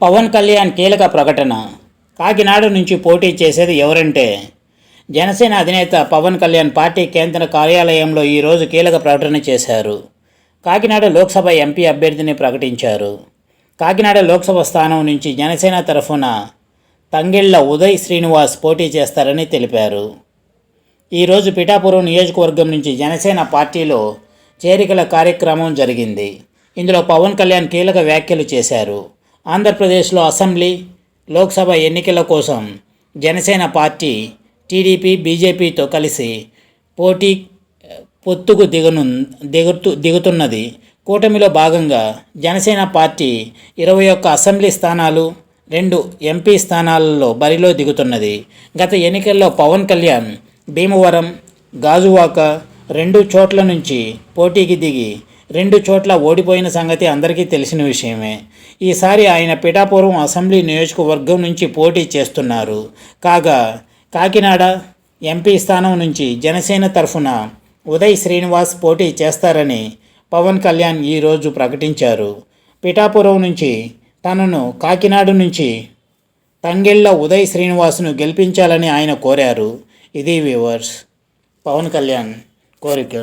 పవన్ కళ్యాణ్ కీలక ప్రకటన. కాకినాడ నుంచి పోటీ చేసేది ఎవరంటే జనసేన అధినేత పవన్ కళ్యాణ్ పార్టీ కేంద్ర కార్యాలయంలో ఈరోజు కీలక ప్రకటన చేశారు. కాకినాడ లోక్సభ ఎంపీ అభ్యర్థిని ప్రకటించారు. కాకినాడ లోక్సభ స్థానం నుంచి జనసేన తరఫున తంగెళ్ల ఉదయ్ శ్రీనివాస్ పోటీ చేస్తారని తెలిపారు. ఈరోజు పిఠాపురం నియోజకవర్గం నుంచి జనసేన పార్టీలో చేరికల కార్యక్రమం జరిగింది. ఇందులో పవన్ కళ్యాణ్ కీలక వ్యాఖ్యలు చేశారు. ఆంధ్రప్రదేశ్లో అసెంబ్లీ, లోక్సభ ఎన్నికల కోసం జనసేన పార్టీ టీడీపీ, బీజేపీతో కలిసి పొత్తుకు దిగుతున్నది. కూటమిలో భాగంగా జనసేన పార్టీ 21 అసెంబ్లీ స్థానాలు, 2 ఎంపీ స్థానాలలో బరిలో దిగుతున్నది. గత ఎన్నికల్లో పవన్ కళ్యాణ్ భీమవరం, గాజువాక 2 చోట్ల నుంచి పోటీకి దిగి 2 చోట్ల ఓడిపోయిన సంగతి అందరికీ తెలిసిన విషయమే. ఈసారి ఆయన పిఠాపురం అసెంబ్లీ నియోజకవర్గం నుంచి పోటీ చేస్తున్నారు. కాగా కాకినాడ ఎంపీ స్థానం నుంచి జనసేన తరఫున ఉదయ్ శ్రీనివాస్ పోటీ చేస్తారని పవన్ కళ్యాణ్ ఈరోజు ప్రకటించారు. పిఠాపురం నుంచి తనను కాకినాడ నుంచి తంగెళ్ల ఉదయ్ శ్రీనివాస్ను గెలిపించాలని ఆయన కోరారు. ఇది వ్యూవర్స్ పవన్ కళ్యాణ్ కోరిక.